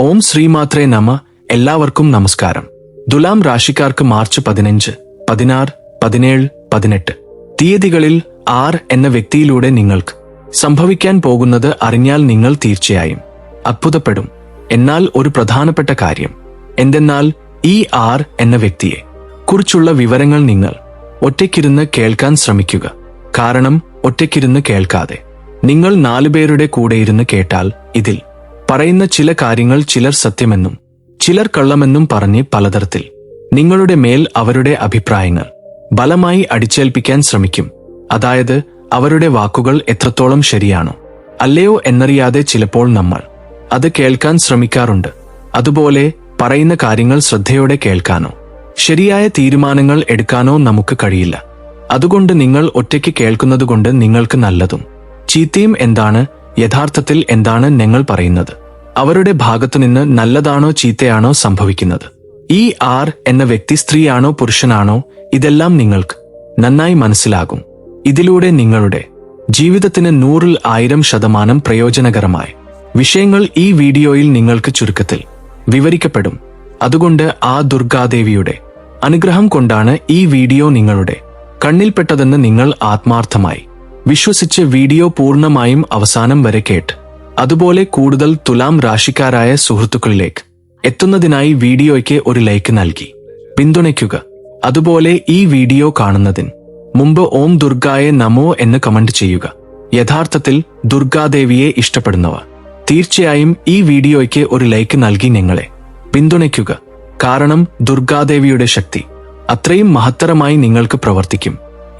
ഓം ശ്രീമാത്രേ നമ. എല്ലാവർക്കും നമസ്കാരം. തുലാം രാശിക്കാർക്ക് മാർച്ച് 15, 16, 17, 18 തീയതികളിൽ ആർ എന്ന വ്യക്തിയിലൂടെ നിങ്ങൾക്ക് സംഭവിക്കാൻ പോകുന്നത് അറിഞ്ഞാൽ നിങ്ങൾ തീർച്ചയായും അത്ഭുതപ്പെടും. എന്നാൽ ഒരു പ്രധാനപ്പെട്ട കാര്യം എന്തെന്നാൽ ഈ ആർ എന്ന വ്യക്തിയെ കുറിച്ചുള്ള വിവരങ്ങൾ നിങ്ങൾ ഒറ്റയ്ക്കിരുന്ന് കേൾക്കാൻ ശ്രമിക്കുക. കാരണം ഒറ്റയ്ക്കിരുന്ന് കേൾക്കാതെ നിങ്ങൾ 4 പേരുടെ കൂടെയിരുന്ന് കേട്ടാൽ ഇതിൽ പറയുന്ന ചില കാര്യങ്ങൾ ചിലർ സത്യമെന്നും ചിലർ കള്ളമെന്നും പറഞ്ഞ് പലതരത്തിൽ നിങ്ങളുടെ മേൽ അവരുടെ അഭിപ്രായങ്ങൾ ബലമായി അടിച്ചേൽപ്പിക്കാൻ ശ്രമിക്കും. അതായത് അവരുടെ വാക്കുകൾ എത്രത്തോളം ശരിയാണോ അല്ലയോ എന്നറിയാതെ ചിലപ്പോൾ നമ്മൾ അത് കേൾക്കാൻ ശ്രമിക്കാറുണ്ട്. അതുപോലെ പറയുന്ന കാര്യങ്ങൾ ശ്രദ്ധയോടെ കേൾക്കാനോ ശരിയായ തീരുമാനങ്ങൾ എടുക്കാനോ നമുക്ക് കഴിയില്ല. അതുകൊണ്ട് നിങ്ങൾ ഒറ്റയ്ക്ക് കേൾക്കുന്നതുകൊണ്ട് നിങ്ങൾക്ക് നല്ലതും ചീത്തയും എന്താണ്, യഥാർത്ഥത്തിൽ എന്താണ് ഞങ്ങൾ പറയുന്നത്, അവരുടെ ഭാഗത്തുനിന്ന് നല്ലതാണോ ചീത്തയാണോ സംഭവിക്കുന്നത്, ഈ ആർ എന്ന വ്യക്തി സ്ത്രീയാണോ പുരുഷനാണോ, ഇതെല്ലാം നിങ്ങൾക്ക് നന്നായി മനസ്സിലാകും. ഇതിലൂടെ നിങ്ങളുടെ ജീവിതത്തിന് 100ൽ 1000% പ്രയോജനകരമായ വിഷയങ്ങൾ ഈ വീഡിയോയിൽ നിങ്ങൾക്ക് ചുരുക്കത്തിൽ വിവരിക്കപ്പെടും. അതുകൊണ്ട് ആ ദുർഗാദേവിയുടെ അനുഗ്രഹം കൊണ്ടാണ് ഈ വീഡിയോ നിങ്ങളുടെ കണ്ണിൽപ്പെട്ടതെന്ന് നിങ്ങൾ ആത്മാർത്ഥമായി വിശ്വസിച്ച് വീഡിയോ പൂർണ്ണമായും അവസാനം വരെ കേട്ട് അതുപോലെ കൂടുതൽ തുലാം രാശിക്കാരായ സുഹൃത്തുക്കളിലേക്ക് എത്തുന്നതിനായി വീഡിയോയ്ക്ക് ഒരു ലൈക്ക് നൽകി പിന്തുണയ്ക്കുക. അതുപോലെ ഈ വീഡിയോ കാണുന്നതിന് മുമ്പ് ഓം ദുർഗായെ നമോ എന്ന് കമന്റ് ചെയ്യുക. യഥാർത്ഥത്തിൽ ദുർഗാദേവിയെ ഇഷ്ടപ്പെടുന്നവർ തീർച്ചയായും ഈ വീഡിയോയ്ക്ക് ഒരു ലൈക്ക് നൽകി ഞങ്ങളെ പിന്തുണയ്ക്കുക. കാരണം ദുർഗാദേവിയുടെ ശക്തി അത്രയും മഹത്തരമായി നിങ്ങൾക്ക് പ്രവർത്തിക്കും.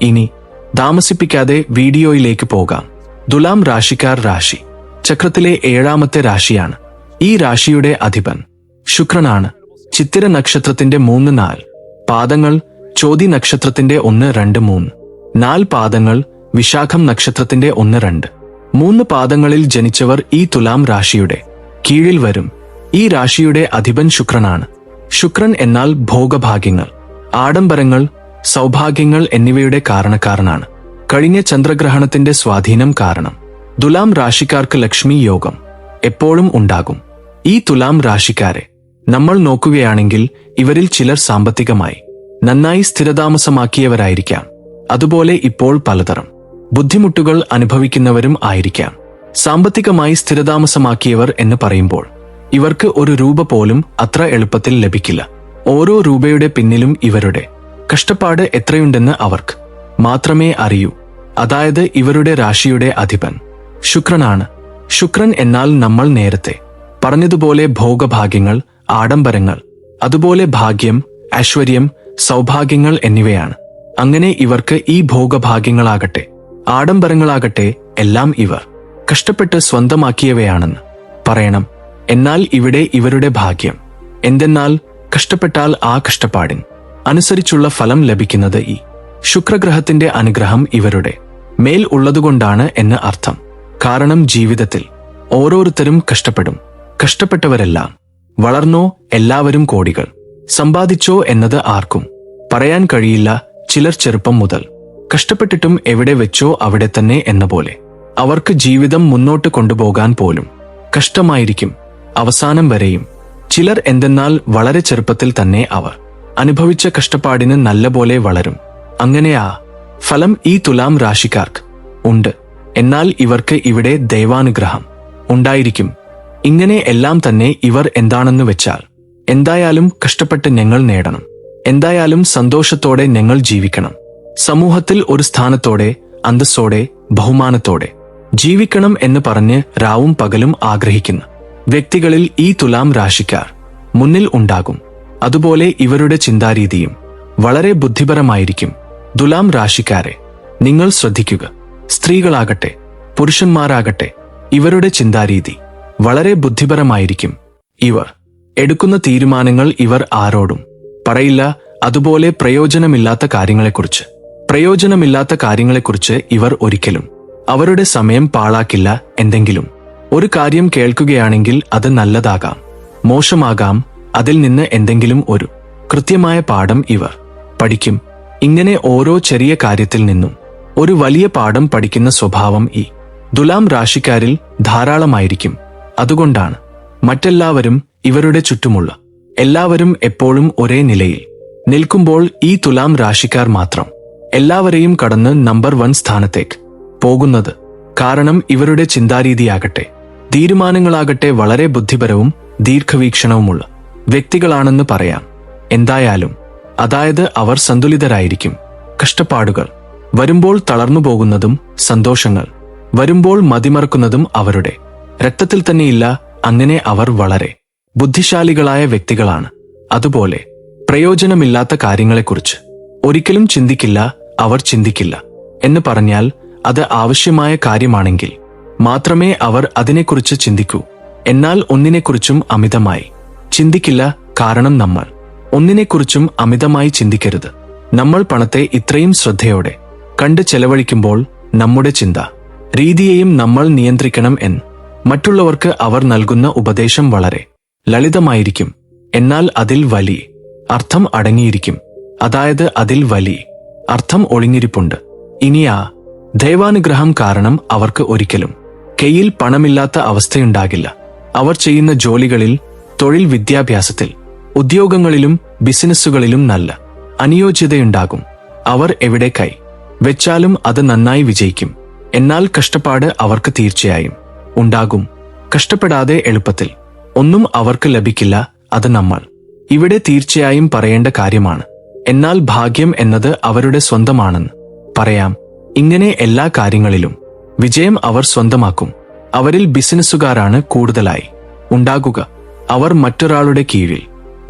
ഇനി താമസിപ്പിക്കാതെ വീഡിയോയിലേക്ക് പോകാം. തുലാം രാശിക്കാർ രാശി ചക്രത്തിലെ 7ാമത്തെ രാശിയാണ്. ഈ രാശിയുടെ അധിപൻ ശുക്രനാണ്. ചിത്തിര നക്ഷത്രത്തിന്റെ 3-4 പാദങ്ങൾ, ചോതി നക്ഷത്രത്തിന്റെ 1, 2, 3 4 പാദങ്ങൾ, വിശാഖം നക്ഷത്രത്തിന്റെ 1, 2, 3 പാദങ്ങളിൽ ജനിച്ചവർ ഈ തുലാം രാശിയുടെ കീഴിൽ വരും. ഈ രാശിയുടെ അധിപൻ ശുക്രനാണ്. ശുക്രൻ എന്നാൽ ഭോഗഭാഗ്യങ്ങൾ, ആഡംബരങ്ങൾ, സൗഭാഗ്യങ്ങൾ എന്നിവയുടെ കാരണക്കാരനാണ്. കഴിഞ്ഞ ചന്ദ്രഗ്രഹണത്തിന്റെ സ്വാധീനം കാരണം തുലാം രാശിക്കാർക്ക് ലക്ഷ്മി യോഗം എപ്പോഴും ഉണ്ടാകും. ഈ തുലാം രാശിക്കാരെ നമ്മൾ നോക്കുകയാണെങ്കിൽ ഇവരിൽ ചിലർ സാമ്പത്തികമായി നന്നായി സ്ഥിരതാമസമാക്കിയവരായിരിക്കാം. അതുപോലെ ഇപ്പോൾ പലതരം ബുദ്ധിമുട്ടുകൾ അനുഭവിക്കുന്നവരും ആയിരിക്കാം. സാമ്പത്തികമായി സ്ഥിരതാമസമാക്കിയവർ എന്ന് പറയുമ്പോൾ ഇവർക്ക് ഒരു രൂപ പോലും അത്ര എളുപ്പത്തിൽ ലഭിക്കില്ല. ഓരോ രൂപയുടെ പിന്നിലും ഇവരുടെ കഷ്ടപ്പാട് എത്രയുണ്ടെന്ന് അവർക്ക് മാത്രമേ അറിയൂ. അതായത് ഇവരുടെ രാശിയുടെ അധിപൻ ശുക്രനാണ്. ശുക്രൻ എന്നാൽ നമ്മൾ നേരത്തെ പറഞ്ഞതുപോലെ ഭോഗഭാഗ്യങ്ങൾ, ആഡംബരങ്ങൾ, അതുപോലെ ഭാഗ്യം, ഐശ്വര്യം, സൗഭാഗ്യങ്ങൾ എന്നിവയാണ്. അങ്ങനെ ഇവർക്ക് ഈ ഭോഗഭാഗ്യങ്ങളാകട്ടെ ആഡംബരങ്ങളാകട്ടെ എല്ലാം ഇവർ കഷ്ടപ്പെട്ട് സ്വന്തമാക്കിയവയാണെന്ന് പറയണം. എന്നാൽ ഇവിടെ ഇവരുടെ ഭാഗ്യം എന്തെന്നാൽ കഷ്ടപ്പെട്ടാൽ ആ കഷ്ടപ്പാടിന് അനുസരിച്ചുള്ള ഫലം ലഭിക്കുന്നത് ഈ ശുക്രഗ്രഹത്തിന്റെ അനുഗ്രഹം ഇവരുടെ മേൽ ഉള്ളതുകൊണ്ടാണ് എന്ന് അർത്ഥം. കാരണം ജീവിതത്തിൽ ഓരോരുത്തരും കഷ്ടപ്പെടും. കഷ്ടപ്പെട്ടവരെല്ലാം വളർന്നോ, എല്ലാവരും കോടികൾ സമ്പാദിച്ചോ എന്നത് ആർക്കും പറയാൻ കഴിയില്ല. ചിലർ ചെറുപ്പം മുതൽ കഷ്ടപ്പെട്ടിട്ടും എവിടെ വെച്ചോ അവിടെ തന്നെ എന്ന പോലെ അവർക്ക് ജീവിതം മുന്നോട്ട് കൊണ്ടുപോകാൻ പോലും കഷ്ടമായിരിക്കും അവസാനം വരെയും. ചിലർ എന്തെന്നാൽ വളരെ ചെറുപ്പത്തിൽ തന്നെ അവർ അനുഭവിച്ച കഷ്ടപ്പാടിന് നല്ലപോലെ വളരും. അങ്ങനെ ആ ഫലം ഈ തുലാം രാശിക്കാർക്ക് ഉണ്ട്. എന്നാൽ ഇവർക്ക് ഇവിടെ ദൈവാനുഗ്രഹം ഉണ്ടായിരിക്കും. ഇങ്ങനെ എല്ലാം തന്നെ ഇവർ എന്താണെന്ന് വെച്ചാൽ എന്തായാലും കഷ്ടപ്പെട്ട് ഞങ്ങൾ നേടണം, എന്തായാലും സന്തോഷത്തോടെ ഞങ്ങൾ ജീവിക്കണം, സമൂഹത്തിൽ ഒരു സ്ഥാനത്തോടെ അന്തസ്സോടെ ബഹുമാനത്തോടെ ജീവിക്കണം എന്ന് പറഞ്ഞ് രാവും പകലും ആഗ്രഹിക്കുന്ന വ്യക്തികളിൽ ഈ തുലാം രാശിക്കാർ മുന്നിൽ ഉണ്ടാകും. അതുപോലെ ഇവരുടെ ചിന്താരീതിയും വളരെ ബുദ്ധിപരമായിരിക്കും. തുലാം രാശിക്കാരെ നിങ്ങൾ ശ്രദ്ധിക്കുക. സ്ത്രീകളാകട്ടെ പുരുഷന്മാരാകട്ടെ ഇവരുടെ ചിന്താരീതി വളരെ ബുദ്ധിപരമായിരിക്കും. ഇവർ എടുക്കുന്ന തീരുമാനങ്ങൾ ഇവർ ആരോടും പറയില്ല. അതുപോലെ പ്രയോജനമില്ലാത്ത കാര്യങ്ങളെക്കുറിച്ച് ഇവർ ഒരിക്കലും അവരുടെ സമയം പാഴാക്കില്ല. എന്തെങ്കിലും ഒരു കാര്യം കേൾക്കുകയാണെങ്കിൽ അത് നല്ലതാകാം, മോശമാകാം, അതിൽ നിന്ന് എന്തെങ്കിലും ഒരു കൃത്യമായ പാഠം ഇവർ പഠിക്കും. ഇങ്ങനെ ഓരോ ചെറിയ കാര്യത്തിൽ നിന്നും ഒരു വലിയ പാഠം പഠിക്കുന്ന സ്വഭാവം ഈ തുലാം രാശിക്കാരിൽ ധാരാളമായിരിക്കും. അതുകൊണ്ടാണ് മറ്റെല്ലാവരും ഇവരുടെ ചുറ്റുമുള്ള എല്ലാവരും എപ്പോഴും ഒരേ നിലയിൽ നിൽക്കുമ്പോൾ ഈ തുലാം രാശിക്കാർ മാത്രം എല്ലാവരെയും കടന്ന് നമ്പർ 1 സ്ഥാനത്തേക്ക് പോകുന്നത് കാരണം ഇവരുടെ ചിന്താരീതിയാകട്ടെ തീരുമാനങ്ങളാകട്ടെ വളരെ ബുദ്ധിപരവും ദീർഘവീക്ഷണവുമുള്ള വ്യക്തികളാണെന്ന് പറയാം. എന്തായാലും അതായത് അവർ സന്തുലിതരായിരിക്കും. കഷ്ടപ്പാടുകൾ വരുമ്പോൾ തളർന്നുപോകുന്നതും സന്തോഷങ്ങൾ വരുമ്പോൾ മതിമറക്കുന്നതും അവരുടെ രക്തത്തിൽ തന്നെയില്ല. അങ്ങനെ അവർ വളരെ ബുദ്ധിശാലികളായ വ്യക്തികളാണ്. അതുപോലെ പ്രയോജനമില്ലാത്ത കാര്യങ്ങളെക്കുറിച്ച് ഒരിക്കലും ചിന്തിക്കില്ല. അവർ ചിന്തിക്കില്ല എന്ന് പറഞ്ഞാൽ അത് ആവശ്യമായ കാര്യമാണെങ്കിൽ മാത്രമേ അവർ അതിനെക്കുറിച്ച് ചിന്തിക്കൂ. എന്നാൽ ഒന്നിനെക്കുറിച്ചും അമിതമായി ചിന്തിക്കില്ല. കാരണം നമ്മൾ ഒന്നിനെക്കുറിച്ചും അമിതമായി ചിന്തിക്കരുത്. നമ്മൾ പണത്തെ ഇത്രയും ശ്രദ്ധയോടെ കണ്ട് ചെലവഴിക്കുമ്പോൾ നമ്മുടെ ചിന്ത രീതിയെയും നമ്മൾ നിയന്ത്രിക്കണം എന്ന്. മറ്റുള്ളവർക്ക് അവർ നൽകുന്ന ഉപദേശം വളരെ ലളിതമായിരിക്കും. എന്നാൽ അതിൽ വലിയ അർത്ഥം അടങ്ങിയിരിക്കും. അതായത് അതിൽ വലിയ അർത്ഥം ഒളിഞ്ഞിരിപ്പുണ്ട്. ഇനി ആ ദൈവാനുഗ്രഹം കാരണം അവർക്ക് ഒരിക്കലും കയ്യിൽ പണമില്ലാത്ത അവസ്ഥയുണ്ടാകില്ല. അവർ ചെയ്യുന്ന ജോലികളിൽ, തൊഴിൽ, വിദ്യാഭ്യാസത്തിൽ, ഉദ്യോഗങ്ങളിലും ബിസിനസ്സുകളിലും നല്ല അനുയോജ്യതയുണ്ടാകും. അവർ എവിടെ കൈ വെച്ചാലും അത് നന്നായി വിജയിക്കും. എന്നാൽ കഷ്ടപ്പാട് അവർക്ക് തീർച്ചയായും ഉണ്ടാകും. കഷ്ടപ്പെടാതെ എളുപ്പത്തിൽ ഒന്നും അവർക്ക് ലഭിക്കില്ല. അത് നമ്മൾ ഇവിടെ തീർച്ചയായും പറയേണ്ട കാര്യമാണ്. എന്നാൽ ഭാഗ്യം എന്നത് അവരുടെ സ്വന്തമാണെന്ന് പറയാം. ഇങ്ങനെ എല്ലാ കാര്യങ്ങളിലും വിജയം അവർ സ്വന്തമാക്കും. അവരിൽ ബിസിനസ്സുകാരാണ് കൂടുതലായി ഉണ്ടാകുക. അവർ മറ്റൊരാളുടെ കീഴിൽ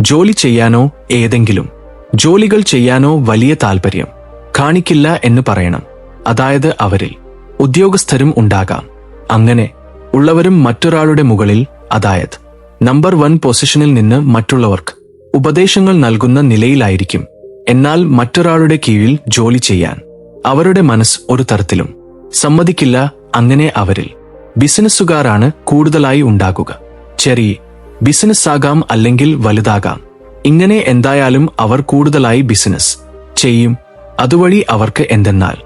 ജോലി ചെയ്യാനോ ഏതെങ്കിലും ജോലികൾ ചെയ്യാനോ വലിയ താൽപര്യം കാണിക്കില്ല എന്ന് പറയണം. അതായത് അവരിൽ ഉദ്യോഗസ്ഥരും ഉണ്ടാകാം. അങ്ങനെ ഉള്ളവരും മറ്റൊരാളുടെ മുകളിൽ, അതായത് നമ്പർ 1 പൊസിഷനിൽ നിന്ന് മറ്റുള്ളവർക്ക് ഉപദേശങ്ങൾ നൽകുന്ന നിലയിലായിരിക്കും. എന്നാൽ മറ്റൊരാളുടെ കീഴിൽ ജോലി ചെയ്യാൻ അവരുടെ മനസ്സ് ഒരു തരത്തിലും സമ്മതിക്കില്ല. അങ്ങനെ അവരിൽ ബിസിനസ്സുകാരാണ് കൂടുതലായി ഉണ്ടാകുക. ചെറിയ ബിസിനസ് ആകാം, അല്ലെങ്കിൽ വലുതാകാം. ഇങ്ങനെ എന്തായാലും അവർ കൂടുതലായി ബിസിനസ് ചെയ്യും. അതുവഴി അവർക്ക് എന്തെന്നാൽ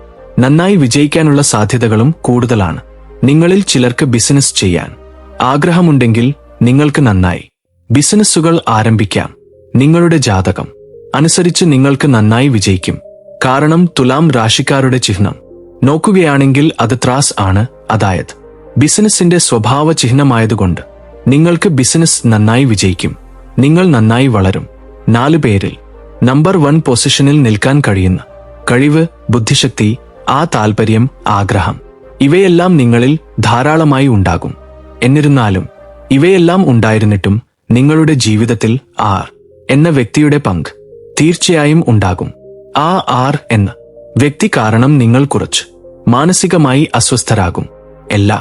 നന്നായി വിജയിക്കാനുള്ള സാധ്യതകളും കൂടുതലാണ്. നിങ്ങളിൽ ചിലർക്ക് ബിസിനസ് ചെയ്യാൻ ആഗ്രഹമുണ്ടെങ്കിൽ നിങ്ങൾക്ക് നന്നായി ബിസിനസ്സുകൾ ആരംഭിക്കാം. നിങ്ങളുടെ ജാതകം അനുസരിച്ച് നിങ്ങൾക്ക് നന്നായി വിജയിക്കും. കാരണം തുലാം രാശിക്കാരുടെ ചിഹ്നം നോക്കുകയാണെങ്കിൽ അത് ത്രാസ് ആണ്. അതായത് ബിസിനസിന്റെ സ്വഭാവ ചിഹ്നമായതുകൊണ്ട് നിങ്ങൾക്ക് ബിസിനസ് നന്നായി വിജയിക്കും. നിങ്ങൾ നന്നായി വളരും. 4 പേരിൽ നമ്പർ 1 പൊസിഷനിൽ നിൽക്കാൻ കഴിയുന്ന കഴിവ്, ബുദ്ധിശക്തി, ആ താൽപര്യം, ആഗ്രഹം ഇവയെല്ലാം നിങ്ങളിൽ ധാരാളമായി ഉണ്ടാകും. എന്നിരുന്നാലും ഇവയെല്ലാം ഉണ്ടായിരുന്നിട്ടും നിങ്ങളുടെ ജീവിതത്തിൽ ആർ എന്ന വ്യക്തിയുടെ പങ്ക് തീർച്ചയായും ഉണ്ടാകും. ആ ആർ എന്ന വ്യക്തി കാരണം നിങ്ങൾ കുറച്ച് മാനസികമായി അസ്വസ്ഥരാകും. എല്ലാ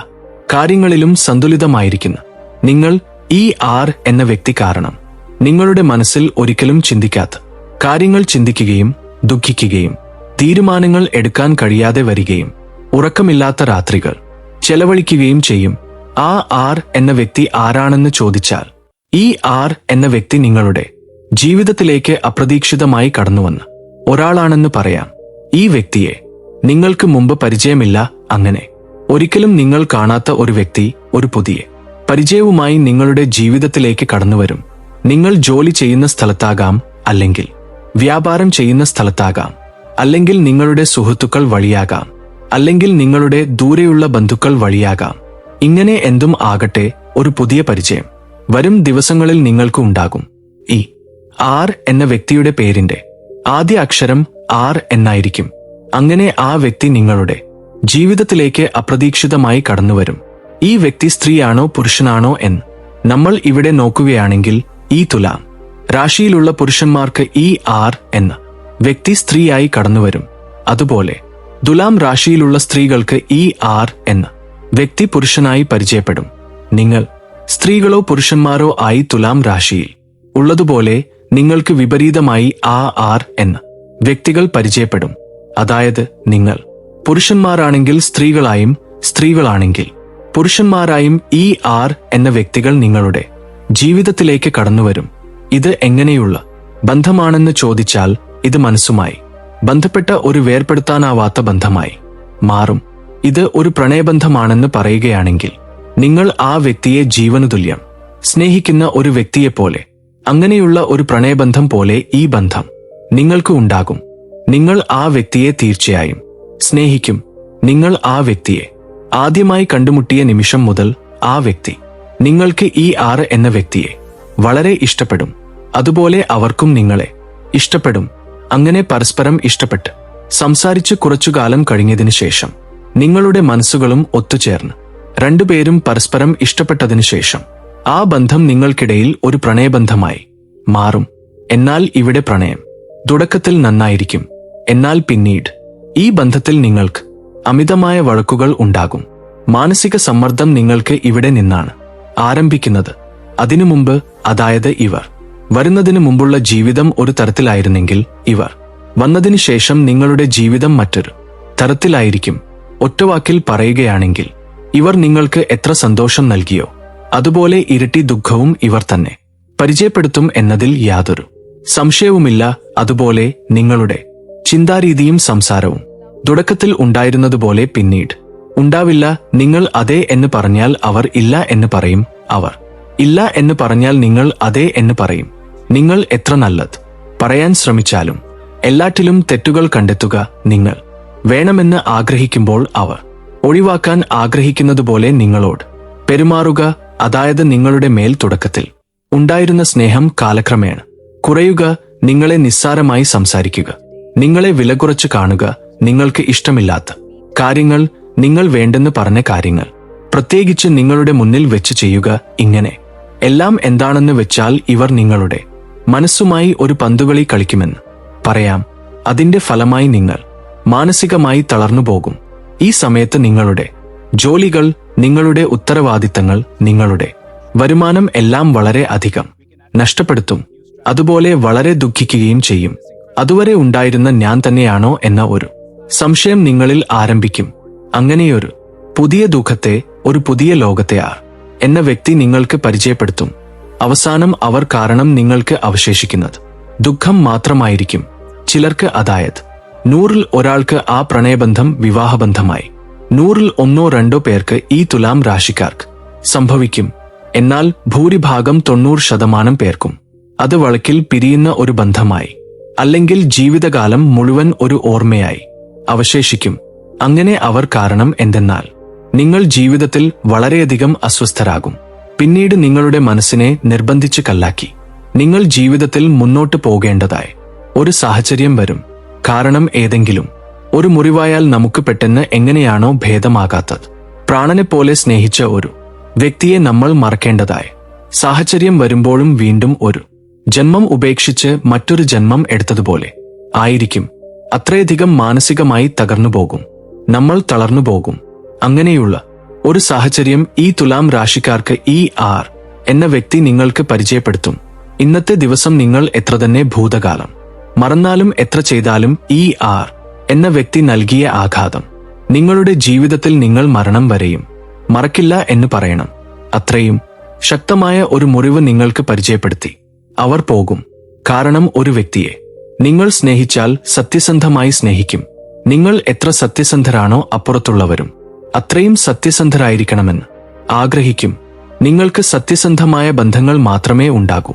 കാര്യങ്ങളിലും സന്തുലിതമായിരിക്കുന്ന നിങ്ങൾ ഈ ആർ എന്ന വ്യക്തി കാരണം നിങ്ങളുടെ മനസ്സിൽ ഒരിക്കലും ചിന്തിക്കാത്ത കാര്യങ്ങൾ ചിന്തിക്കുകയും ദുഃഖിക്കുകയും തീരുമാനങ്ങൾ എടുക്കാൻ കഴിയാതെ വരികയും ഉറക്കമില്ലാത്ത രാത്രികൾ ചെലവഴിക്കുകയും ചെയ്യും. ആ ആർ എന്ന വ്യക്തി ആരാണെന്ന് ചോദിച്ചാൽ ഈ ആർ എന്ന വ്യക്തി നിങ്ങളുടെ ജീവിതത്തിലേക്ക് അപ്രതീക്ഷിതമായി കടന്നുവന്ന ഒരാളാണെന്ന് പറയാം. ഈ വ്യക്തിയെ നിങ്ങൾക്ക് മുമ്പ് പരിചയമില്ല. അങ്ങനെ ഒരിക്കലും നിങ്ങൾ കാണാത്ത ഒരു വ്യക്തി ഒരു പുതിയ പരിചയവുമായി നിങ്ങളുടെ ജീവിതത്തിലേക്ക് കടന്നുവരും. നിങ്ങൾ ജോലി ചെയ്യുന്ന സ്ഥലത്താകാം, അല്ലെങ്കിൽ വ്യാപാരം ചെയ്യുന്ന സ്ഥലത്താകാം, അല്ലെങ്കിൽ നിങ്ങളുടെ സുഹൃത്തുക്കൾ വഴിയാകാം, അല്ലെങ്കിൽ നിങ്ങളുടെ ദൂരെയുള്ള ബന്ധുക്കൾ വഴിയാകാം. ഇങ്ങനെ എന്തും ആകട്ടെ, ഒരു പുതിയ പരിചയം വരും ദിവസങ്ങളിൽ നിങ്ങൾക്ക് ഉണ്ടാകും. ഈ ആർ എന്ന വ്യക്തിയുടെ പേരിന്റെ ആദ്യ അക്ഷരം ആർ എന്നായിരിക്കും. അങ്ങനെ ആ വ്യക്തി നിങ്ങളുടെ ജീവിതത്തിലേക്ക് അപ്രതീക്ഷിതമായി കടന്നുവരും. ഈ വ്യക്തി സ്ത്രീയാണോ പുരുഷനാണോ എന്ന് നമ്മൾ ഇവിടെ നോക്കുകയാണെങ്കിൽ ഈ തുലാം രാശിയിലുള്ള പുരുഷന്മാർക്ക് ഈ ആർ എന്ന വ്യക്തി സ്ത്രീയായി കടന്നുവരും. അതുപോലെ തുലാം രാശിയിലുള്ള സ്ത്രീകൾക്ക് ഈ ആർ എന്ന വ്യക്തി പുരുഷനായി പരിചയപ്പെടും. നിങ്ങൾ സ്ത്രീകളോ പുരുഷന്മാരോ ആയി തുലാം രാശിയിൽ ഉള്ളതുപോലെ നിങ്ങൾക്ക് വിപരീതമായി ആ ആർ എന്ന വ്യക്തികൾ പരിചയപ്പെടും. അതായത് നിങ്ങൾ പുരുഷന്മാരാണെങ്കിൽ സ്ത്രീകളായും, സ്ത്രീകളാണെങ്കിൽ പുരുഷന്മാരായും ഈ ആർ എന്ന വ്യക്തികൾ നിങ്ങളുടെ ജീവിതത്തിലേക്ക് കടന്നുവരും. ഇത് എങ്ങനെയുള്ള ബന്ധമാണെന്ന് ചോദിച്ചാൽ ഇത് മനസ്സുമായി ബന്ധപ്പെട്ട ഒരു വേർപെടുത്താനാവാത്ത ബന്ധമായി മാറും. ഇത് ഒരു പ്രണയബന്ധമാണെന്ന് പറയുകയാണെങ്കിൽ നിങ്ങൾ ആ വ്യക്തിയെ ജീവനുതുല്യം സ്നേഹിക്കുന്ന ഒരു വ്യക്തിയെപ്പോലെ, അങ്ങനെയുള്ള ഒരു പ്രണയബന്ധം പോലെ ഈ ബന്ധം നിങ്ങൾക്ക് ഉണ്ടാകും. നിങ്ങൾ ആ വ്യക്തിയെ തീർച്ചയായും സ്നേഹിക്കും. നിങ്ങൾ ആ വ്യക്തിയെ ആദ്യമായി കണ്ടുമുട്ടിയ നിമിഷം മുതൽ ആ വ്യക്തി നിങ്ങൾക്ക് ഈ 6 എന്ന വ്യക്തിയെ വളരെ ഇഷ്ടപ്പെടും. അതുപോലെ അവർക്കും നിങ്ങളെ ഇഷ്ടപ്പെടും. അങ്ങനെ പരസ്പരം ഇഷ്ടപ്പെട്ട് സംസാരിച്ച് കുറച്ചുകാലം കഴിഞ്ഞതിനു ശേഷം നിങ്ങളുടെ മനസ്സുകളും ഒത്തുചേർന്ന് രണ്ടുപേരും പരസ്പരം ഇഷ്ടപ്പെട്ടതിനു ശേഷം ആ ബന്ധം നിങ്ങൾക്കിടയിൽ ഒരു പ്രണയബന്ധമായി മാറും. എന്നാൽ ഇവിടെ പ്രണയം തുടക്കത്തിൽ നന്നായിരിക്കും. എന്നാൽ പിന്നീട് ഈ ബന്ധത്തിൽ നിങ്ങൾക്ക് അമിതമായ വഴക്കുകൾ ഉണ്ടാകും. മാനസിക സമ്മർദ്ദം നിങ്ങൾക്ക് ഇവിടെ നിന്നാണ് ആരംഭിക്കുന്നത്. അതിനു മുമ്പ്, അതായത് ഇവർ വരുന്നതിനു മുമ്പുള്ള ജീവിതം ഒരു തരത്തിലായിരുന്നെങ്കിൽ ഇവർ വന്നതിനു ശേഷം നിങ്ങളുടെ ജീവിതം മറ്റൊരു തരത്തിലായിരിക്കും. ഒറ്റവാക്കിൽ പറയുകയാണെങ്കിൽ, ഇവർ നിങ്ങൾക്ക് എത്ര സന്തോഷം നൽകിയോ അതുപോലെ ഇരട്ടി ദുഃഖവും ഇവർ തന്നെ പരിചയപ്പെടുത്തും എന്നതിൽ യാതൊരു സംശയവുമില്ല. അതുപോലെ നിങ്ങളുടെ ചിന്താരീതിയും സംസാരവും തുടക്കത്തിൽ ഉണ്ടായിരുന്നതുപോലെ പിന്നീട് ഉണ്ടാവില്ല. നിങ്ങൾ അതെ എന്ന് പറഞ്ഞാൽ അവർ ഇല്ല എന്ന് പറയും. അവർ ഇല്ല എന്ന് പറഞ്ഞാൽ നിങ്ങൾ അതെ എന്ന് പറയും. നിങ്ങൾ എത്ര നല്ലത് പറയാൻ ശ്രമിച്ചാലും എല്ലാറ്റിലും തെറ്റുകൾ കണ്ടെത്തുക. നിങ്ങൾ വേണമെന്ന് ആഗ്രഹിക്കുമ്പോൾ അവർ ഒഴിവാക്കാൻ ആഗ്രഹിക്കുന്നതുപോലെ നിങ്ങളോട് പെരുമാറുക. അതായത് നിങ്ങളുടെ മേൽ തുടക്കത്തിൽ ഉണ്ടായിരുന്ന സ്നേഹം കാലക്രമേണ കുറയുക. നിങ്ങളെ നിസ്സാരമായി സംസാരിക്കുക. നിങ്ങളെ വിലകുറച്ച് കാണുക. നിങ്ങൾക്ക് ഇഷ്ടമില്ലാത്ത കാര്യങ്ങൾ, നിങ്ങൾ വേണ്ടെന്ന് പറഞ്ഞ കാര്യങ്ങൾ പ്രത്യേകിച്ച് നിങ്ങളുടെ മുന്നിൽ വെച്ച് ചെയ്യുക. ഇങ്ങനെ എല്ലാം എന്താണെന്ന് വെച്ചാൽ ഇവർ നിങ്ങളുടെ മനസ്സുമായി ഒരു പന്തുകളി കളിക്കുമെന്ന് പറയാം. അതിന്റെ ഫലമായി നിങ്ങൾ മാനസികമായി തളർന്നുപോകും. ഈ സമയത്ത് നിങ്ങളുടെ ജോലികൾ, നിങ്ങളുടെ ഉത്തരവാദിത്തങ്ങൾ, നിങ്ങളുടെ വരുമാനം എല്ലാം വളരെ അധികം നഷ്ടപ്പെടുത്തും. അതുപോലെ വളരെ ദുഃഖിക്കുകയും ചെയ്യും. അതുവരെ ഉണ്ടായിരുന്ന ഞാൻ തന്നെയാണോ എന്ന ഒരു സംശയം നിങ്ങളിൽ ആരംഭിക്കും. അങ്ങനെയൊരു പുതിയ ദുഃഖത്തെ, ഒരു പുതിയ ലോകത്തെ എന്ന വ്യക്തി നിങ്ങൾക്ക് പരിചയപ്പെടുത്തും. അവസാനം അവർ കാരണം നിങ്ങൾക്ക് അവശേഷിക്കുന്നത് ദുഃഖം മാത്രമായിരിക്കും. ചിലർക്ക്, അതായത് 100-ൽ ഒരാൾക്ക് ആ പ്രണയബന്ധം വിവാഹബന്ധമായി. 100-ൽ 1-2 പേർക്ക് ഈ തുലാം രാശിക്കാർക്ക് സംഭവിക്കും. എന്നാൽ ഭൂരിഭാഗം 90% പേർക്കും അത് വഴക്കിൽ പിരിയുന്ന ഒരു ബന്ധമായി, അല്ലെങ്കിൽ ജീവിതകാലം മുഴുവൻ ഒരു ഓർമ്മയായി അവശേഷിക്കും. അങ്ങനെ അവർ കാരണം എന്തെന്നാൽ നിങ്ങൾ ജീവിതത്തിൽ വളരെയധികം അസ്വസ്ഥരാകും. പിന്നീട് നിങ്ങളുടെ മനസ്സിനെ നിർബന്ധിച്ച് കല്ലാക്കി നിങ്ങൾ ജീവിതത്തിൽ മുന്നോട്ട് പോകേണ്ടതായ ഒരു സാഹചര്യം വരും. കാരണം ഏതെങ്കിലും ഒരു മുറിവായാൽ നമുക്ക് പെട്ടെന്ന് എങ്ങനെയാണോ ഭേദമാകാത്തത്, പ്രാണനെപ്പോലെ സ്നേഹിച്ച ഒരു വ്യക്തിയെ നമ്മൾ മറക്കേണ്ടതായ സാഹചര്യം വരുമ്പോഴും വീണ്ടും ഒരു ജന്മം ഉപേക്ഷിച്ച് മറ്റൊരു ജന്മം എടുത്തതുപോലെ ആയിരിക്കും. അത്രയധികം മാനസികമായി തകർന്നുപോകും. നമ്മൾ തളർന്നുപോകും. അങ്ങനെയുള്ള ഒരു സാഹചര്യം ഈ തുലാം രാശിക്കാർക്ക് ഈ എന്ന വ്യക്തി നിങ്ങൾക്ക് പരിചയപ്പെടുത്തും. ഇന്നത്തെ ദിവസം നിങ്ങൾ എത്ര തന്നെ ഭൂതകാലം മറന്നാലും എത്ര ചെയ്താലും ഈ എന്ന വ്യക്തി നൽകിയ ആഘാതം നിങ്ങളുടെ ജീവിതത്തിൽ നിങ്ങൾ മരണം വരെയും മറക്കില്ല എന്ന് പറയണം. അത്രയും ശക്തമായ ഒരു മുറിവ് നിങ്ങൾക്ക് പരിചയപ്പെടുത്തി അവർ പോകും. കാരണം ഒരു വ്യക്തിയെ നിങ്ങൾ സ്നേഹിച്ചാൽ സത്യസന്ധമായി സ്നേഹിക്കും. നിങ്ങൾ എത്ര സത്യസന്ധരാണോ അപ്പുറത്തുള്ളവരും അത്രയും സത്യസന്ധരായിരിക്കണമെന്ന് ആഗ്രഹിക്കും. നിങ്ങൾക്ക് സത്യസന്ധമായ ബന്ധങ്ങൾ മാത്രമേ ഉണ്ടാകൂ.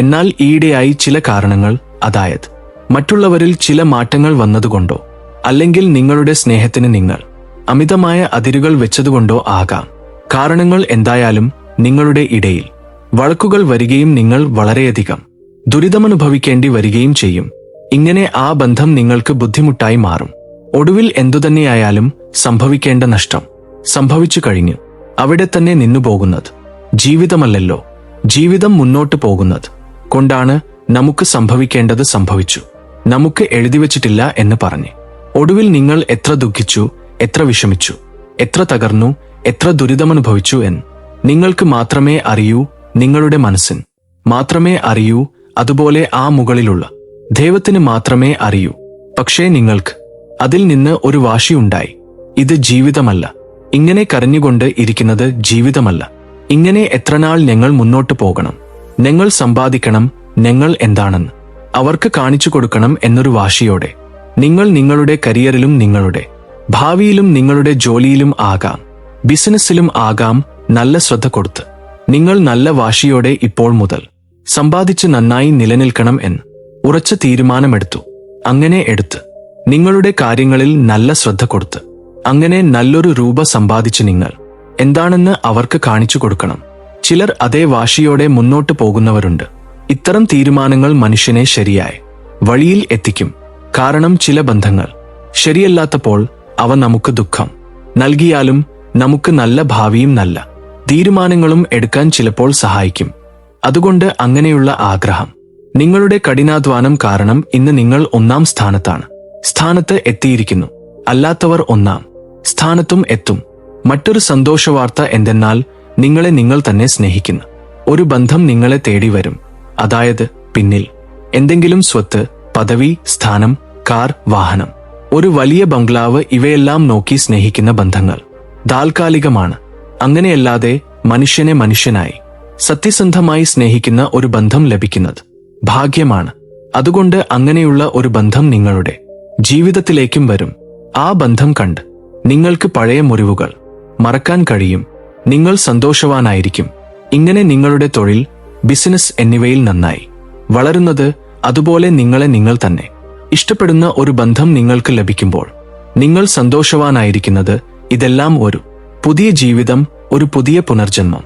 എന്നാൽ ഈയിടെയായി ചില കാരണങ്ങൾ, അതായത് മറ്റുള്ളവരിൽ ചില മാറ്റങ്ങൾ വന്നതുകൊണ്ടോ അല്ലെങ്കിൽ നിങ്ങളുടെ സ്നേഹത്തിന് നിങ്ങൾ അമിതമായ അതിരുകൾ വെച്ചതുകൊണ്ടോ ആകാം. കാരണങ്ങൾ എന്തായാലും നിങ്ങളുടെ ഇടയിൽ വഴക്കുകൾ വരികയും നിങ്ങൾ വളരെയധികം ദുരിതമനുഭവിക്കേണ്ടി വരികയും ചെയ്യും. ഇങ്ങനെ ആ ബന്ധം നിങ്ങൾക്ക് ബുദ്ധിമുട്ടായി മാറും. ഒടുവിൽ എന്തുതന്നെയായാലും സംഭവിക്കേണ്ട നഷ്ടം സംഭവിച്ചു കഴിഞ്ഞു. അവിടെ തന്നെ നിന്നുപോകുന്നത് ജീവിതമല്ലല്ലോ. ജീവിതം മുന്നോട്ട് പോകുന്നത് കൊണ്ടാണ് നമുക്ക് സംഭവിക്കേണ്ടത് സംഭവിച്ചു, നമുക്ക് എഴുതിവച്ചിട്ടില്ല എന്ന് പറഞ്ഞ് ഒടുവിൽ നിങ്ങൾ എത്ര ദുഃഖിച്ചു, എത്ര വിഷമിച്ചു, എത്ര തകർന്നു, എത്ര ദുരിതമനുഭവിച്ചു എന്ന് നിങ്ങൾക്ക് മാത്രമേ അറിയൂ. നിങ്ങളുടെ മനസ്സിന് മാത്രമേ അറിയൂ. അതുപോലെ ആ മുകളിലുള്ള ദൈവത്തിന് മാത്രമേ അറിയൂ. പക്ഷേ നിങ്ങൾക്ക് അതിൽ നിന്ന് ഒരു വാശിയുണ്ടായി. ഇത് ജീവിതമല്ല. ഇങ്ങനെ കരഞ്ഞുകൊണ്ട് ഇരിക്കുന്നത് ജീവിതമല്ല. ഇങ്ങനെ എത്രനാൾ ഞങ്ങൾ മുന്നോട്ട് പോകണം, ഞങ്ങൾ സമ്പാദിക്കണം, ഞങ്ങൾ എന്താണെന്ന് അവർക്ക് കാണിച്ചു കൊടുക്കണം എന്നൊരു വാശിയോടെ നിങ്ങൾ നിങ്ങളുടെ കരിയറിലും നിങ്ങളുടെ ഭാവിയിലും നിങ്ങളുടെ ജോലിയിലും ആകാം, ബിസിനസ്സിലും ആകാം, നല്ല ശ്രദ്ധ കൊടുത്ത് നിങ്ങൾ നല്ല വാശിയോടെ ഇപ്പോൾ മുതൽ സമ്പാദിച്ച് നന്നായി നിലനിൽക്കണം എന്ന് ഉറച്ച തീരുമാനമെടുത്തു. അങ്ങനെ എടുത്ത് നിങ്ങളുടെ കാര്യങ്ങളിൽ നല്ല ശ്രദ്ധ കൊടുത്ത് അങ്ങനെ നല്ലൊരു രൂപ സമ്പാദിച്ച് നിങ്ങൾ എന്താണെന്ന് അവർക്ക് കാണിച്ചു കൊടുക്കണം. ചിലർ അതേ വാശിയോടെ മുന്നോട്ട് പോകുന്നവരുണ്ട്. ഇത്തരം തീരുമാനങ്ങൾ മനുഷ്യനെ ശരിയായ വഴിയിൽ എത്തിക്കും. കാരണം ചില ബന്ധങ്ങൾ ശരിയല്ലാത്തപ്പോൾ അവ നമുക്ക് ദുഃഖം നൽകിയാലും നമുക്ക് നല്ല ഭാവിയും നല്ല തീരുമാനങ്ങളും എടുക്കാൻ ചിലപ്പോൾ സഹായിക്കും. അതുകൊണ്ട് അങ്ങനെയുള്ള ആഗ്രഹം, നിങ്ങളുടെ കഠിനാധ്വാനം കാരണം ഇന്ന് നിങ്ങൾ 1-ാം സ്ഥാനത്ത് എത്തിയിരിക്കുന്നു. അല്ലാത്തവർ 1-ാം സ്ഥാനത്തും എത്തും. മറ്റൊരു സന്തോഷവാർത്ത എന്തെന്നാൽ നിങ്ങളെ നിങ്ങൾ തന്നെ സ്നേഹിക്കുന്ന ഒരു ബന്ധം നിങ്ങളെ തേടി വരും. അതായത് പിന്നിൽ എന്തെങ്കിലും സ്വത്ത്, പദവി, സ്ഥാനം, കാർ, വാഹനം, ഒരു വലിയ ബംഗ്ലാവ് ഇവയെല്ലാം നോക്കി സ്നേഹിക്കുന്ന ബന്ധങ്ങൾ താൽക്കാലികമാണ്. അങ്ങനെയല്ലാതെ മനുഷ്യനെ മനുഷ്യനായി സത്യസന്ധമായി സ്നേഹിക്കുന്ന ഒരു ബന്ധം ലഭിക്കുന്നത് ഭാഗ്യമാണ്. അതുകൊണ്ട് അങ്ങനെയുള്ള ഒരു ബന്ധം നിങ്ങളുടെ ജീവിതത്തിലേക്കും വരും. ആ ബന്ധം കണ്ട് നിങ്ങൾക്ക് പഴയ മുറിവുകൾ മറക്കാൻ കഴിയും. നിങ്ങൾ സന്തോഷവാനായിരിക്കും. ഇങ്ങനെ നിങ്ങളുടെ തൊഴിൽ, ബിസിനസ് എന്നിവയിൽ നന്നായി വളരുന്നത്, അതുപോലെ നിങ്ങളെ നിങ്ങൾ തന്നെ ഇഷ്ടപ്പെടുന്ന ഒരു ബന്ധം നിങ്ങൾക്ക് ലഭിക്കുമ്പോൾ നിങ്ങൾ സന്തോഷവാനായിരിക്കുന്നത്, ഇതെല്ലാം ഒരു പുതിയ ജീവിതം, ഒരു പുതിയ പുനർജന്മം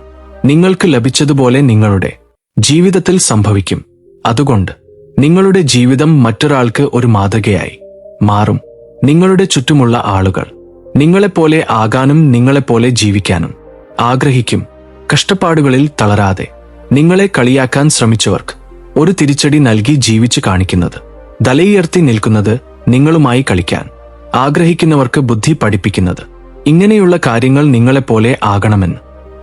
നിങ്ങൾക്ക് ലഭിച്ചതുപോലെ നിങ്ങളുടെ ജീവിതത്തിൽ സംഭവിക്കും. അതുകൊണ്ട് നിങ്ങളുടെ ജീവിതം മറ്റൊരാൾക്ക് ഒരു മാതൃകയായി മാറും. നിങ്ങളുടെ ചുറ്റുമുള്ള ആളുകൾ നിങ്ങളെപ്പോലെ ആകാനും നിങ്ങളെപ്പോലെ ജീവിക്കാനും ആഗ്രഹിക്കും. കഷ്ടപ്പാടുകളിൽ തളരാതെ നിങ്ങളെ കളിയാക്കാൻ ശ്രമിച്ചവർക്ക് ഒരു തിരിച്ചടി നൽകി ജീവിച്ചു കാണിക്കുന്നത്, തലയുയർത്തി നിൽക്കുന്നത്, നിങ്ങളുമായി കളിക്കാൻ ആഗ്രഹിക്കുന്നവർക്ക് ബുദ്ധി പഠിപ്പിക്കുന്നത്, ഇങ്ങനെയുള്ള കാര്യങ്ങൾ നിങ്ങളെപ്പോലെ ആകണമെന്ന്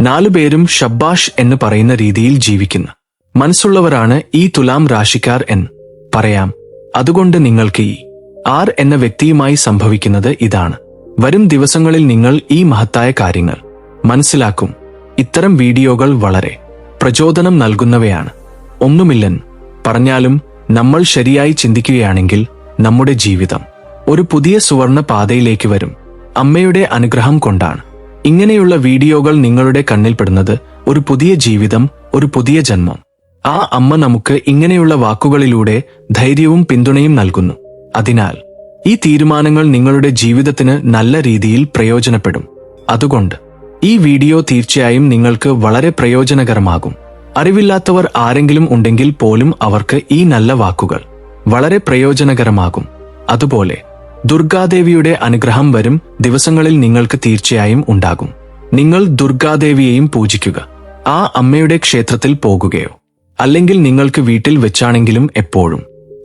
4 പേരും ഷബ്ബാഷ് എന്ന് പറയുന്ന രീതിയിൽ ജീവിക്കുന്ന മനസ്സുള്ളവരാണ് ഈ തുലാം രാശിക്കാർ എന്ന് പറയാം. അതുകൊണ്ട് നിങ്ങൾക്ക് ഈ ആർ എന്ന വ്യക്തിയുമായി സംഭവിക്കുന്നത് ഇതാണ്. വരും ദിവസങ്ങളിൽ നിങ്ങൾ ഈ മഹത്തായ കാര്യങ്ങൾ മനസ്സിലാക്കും. ഇത്തരം വീഡിയോകൾ വളരെ പ്രചോദനം നൽകുന്നവയാണ്. ഒന്നുമില്ലെന്ന് പറഞ്ഞാലും നമ്മൾ ശരിയായി ചിന്തിക്കുകയാണെങ്കിൽ നമ്മുടെ ജീവിതം ഒരു പുതിയ സുവർണ പാതയിലേക്ക് വരും. അമ്മയുടെ അനുഗ്രഹം കൊണ്ടാണ് ഇങ്ങനെയുള്ള വീഡിയോകൾ നിങ്ങളുടെ കണ്ണിൽപ്പെടുന്നത്. ഒരു പുതിയ ജീവിതം, ഒരു പുതിയ ജന്മം. ആ അമ്മ നമുക്ക് ഇങ്ങനെയുള്ള വാക്കുകളിലൂടെ ധൈര്യവും പിന്തുണയും നൽകുന്നു. അതിനാൽ ഈ തീരുമാനങ്ങൾ നിങ്ങളുടെ ജീവിതത്തിന് നല്ല രീതിയിൽ പ്രയോജനപ്പെടും. അതുകൊണ്ട് ഈ വീഡിയോ തീർച്ചയായും നിങ്ങൾക്ക് വളരെ പ്രയോജനകരമാകും. അറിവില്ലാത്തവർ ആരെങ്കിലും ഉണ്ടെങ്കിൽ പോലും അവർക്ക് ഈ നല്ല വാക്കുകൾ വളരെ പ്രയോജനകരമാകും. അതുപോലെ ദുർഗാദേവിയുടെ അനുഗ്രഹം വരും ദിവസങ്ങളിൽ നിങ്ങൾക്ക് തീർച്ചയായും ഉണ്ടാകും. നിങ്ങൾ ദുർഗാദേവിയെയും പൂജിക്കുക. ആ അമ്മയുടെ ക്ഷേത്രത്തിൽ പോകുകയോ അല്ലെങ്കിൽ നിങ്ങൾക്ക് വീട്ടിൽ വെച്ചാണെങ്കിലും എപ്പോഴും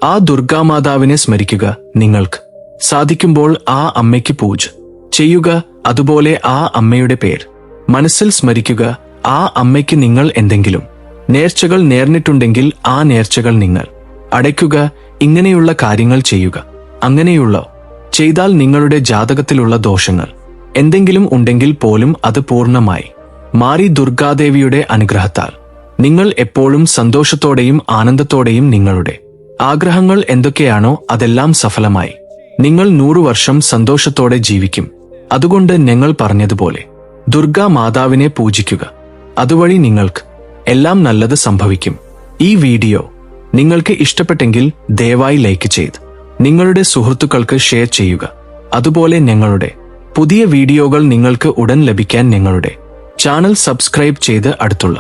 ആ ദുർഗാമാതാവിനെ സ്മരിക്കുക. നിങ്ങൾക്ക് സാധിക്കുമ്പോൾ ആ അമ്മയ്ക്ക് പൂജ ചെയ്യുക. അതുപോലെ ആ അമ്മയുടെ പേര് മനസ്സിൽ സ്മരിക്കുക. ആ അമ്മയ്ക്ക് നിങ്ങൾ എന്തെങ്കിലും നേർച്ചകൾ നേർന്നിട്ടുണ്ടെങ്കിൽ ആ നേർച്ചകൾ നിങ്ങൾ അടയ്ക്കുക. ഇങ്ങനെയുള്ള കാര്യങ്ങൾ ചെയ്യുക. അങ്ങനെയുള്ള ചെയ്താൽ നിങ്ങളുടെ ജാതകത്തിലുള്ള ദോഷങ്ങൾ എന്തെങ്കിലും ഉണ്ടെങ്കിൽ പോലും അത് പൂർണ്ണമായി മാറി ദുർഗാദേവിയുടെ അനുഗ്രഹത്താൽ നിങ്ങൾ എപ്പോഴും സന്തോഷത്തോടെയും ആനന്ദത്തോടെയും നിങ്ങളുടെ ആഗ്രഹങ്ങൾ എന്തൊക്കെയാണോ അതെല്ലാം സഫലമായി നിങ്ങൾ 100 വർഷം സന്തോഷത്തോടെ ജീവിക്കും. അതുകൊണ്ട് ഞങ്ങൾ പറഞ്ഞതുപോലെ ദുർഗാ മാതാവിനെ പൂജിക്കുക. അതുവഴി നിങ്ങൾക്ക് എല്ലാം നല്ലത് സംഭവിക്കും. ഈ വീഡിയോ നിങ്ങൾക്ക് ഇഷ്ടപ്പെട്ടെങ്കിൽ ദയവായി ലൈക്ക് ചെയ്ത് നിങ്ങളുടെ സുഹൃത്തുക്കൾക്ക് ഷെയർ ചെയ്യുക. അതുപോലെ ഞങ്ങളുടെ പുതിയ വീഡിയോകൾ നിങ്ങൾക്ക് ഉടൻ ലഭിക്കാൻ ഞങ്ങളുടെ ചാനൽ സബ്സ്ക്രൈബ് ചെയ്ത് അടുത്തുള്ള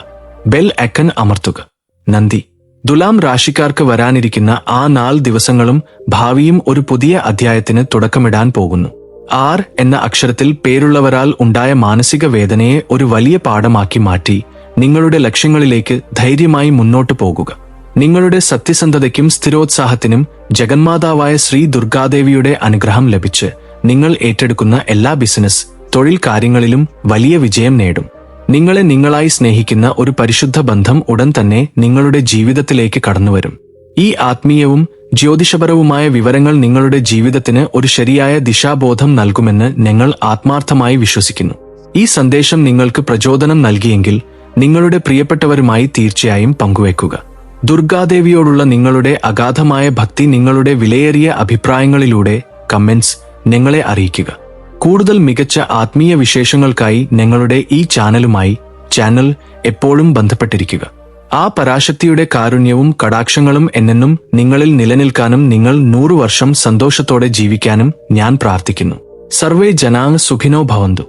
ബെൽ ഐക്കൺ അമർത്തുക. നന്ദി. തുലാം രാശിക്കാർക്ക് വരാനിരിക്കുന്ന ആ 4 ദിവസങ്ങളും ഭാവിയും ഒരു പുതിയ അധ്യായത്തിന് തുടക്കമിടാൻ പോകുന്നു. ആർ എന്ന അക്ഷരത്തിൽ പേരുള്ളവരാൽ ഉണ്ടായ മാനസിക വേദനയെ ഒരു വലിയ പാഠമാക്കി മാറ്റി നിങ്ങളുടെ ലക്ഷ്യങ്ങളിലേക്ക് ധൈര്യമായി മുന്നോട്ടു പോകുക. നിങ്ങളുടെ സത്യസന്ധതയ്ക്കും സ്ഥിരോത്സാഹത്തിനും ജഗന്മാതാവായ ശ്രീ ദുർഗാദേവിയുടെ അനുഗ്രഹം ലഭിച്ച് നിങ്ങൾ ഏറ്റെടുക്കുന്ന എല്ലാ ബിസിനസ്, തൊഴിൽ കാര്യങ്ങളിലും വലിയ വിജയം നേടും. നിങ്ങളെ നിങ്ങളായി സ്നേഹിക്കുന്ന ഒരു പരിശുദ്ധ ബന്ധം ഉടൻ തന്നെ നിങ്ങളുടെ ജീവിതത്തിലേക്ക് കടന്നുവരും. ഈ ആത്മീയവും ജ്യോതിഷപരവുമായ വിവരങ്ങൾ നിങ്ങളുടെ ജീവിതത്തിന് ഒരു ശരിയായ ദിശാബോധം നൽകുമെന്ന് ഞങ്ങൾ ആത്മാർത്ഥമായി വിശ്വസിക്കുന്നു. ഈ സന്ദേശം നിങ്ങൾക്ക് പ്രചോദനം നൽകിയെങ്കിൽ നിങ്ങളുടെ പ്രിയപ്പെട്ടവരുമായി തീർച്ചയായും പങ്കുവയ്ക്കുക. ദുർഗാദേവിയോടുള്ള നിങ്ങളുടെ അഗാധമായ ഭക്തി നിങ്ങളുടെ വിലയേറിയ അഭിപ്രായങ്ങളിലൂടെ കമന്റ്സ് ഞങ്ങളെ അറിയിക്കുക. കൂടുതൽ മികച്ച ആത്മീയ വിശേഷങ്ങൾക്കായി ഞങ്ങളുടെ ഈ ചാനലുമായി ചാനൽ എപ്പോഴും ബന്ധപ്പെട്ടിരിക്കുക. ആ പരാശക്തിയുടെ കാരുണ്യവും കടാക്ഷങ്ങളും എന്നെന്നും നിങ്ങളിൽ നിലനിൽക്കാനും നിങ്ങൾ 100 വർഷം സന്തോഷത്തോടെ ജീവിക്കാനും ഞാൻ പ്രാർത്ഥിക്കുന്നു. സർവേ ജനാ സുഖിനോ ഭവന്തു.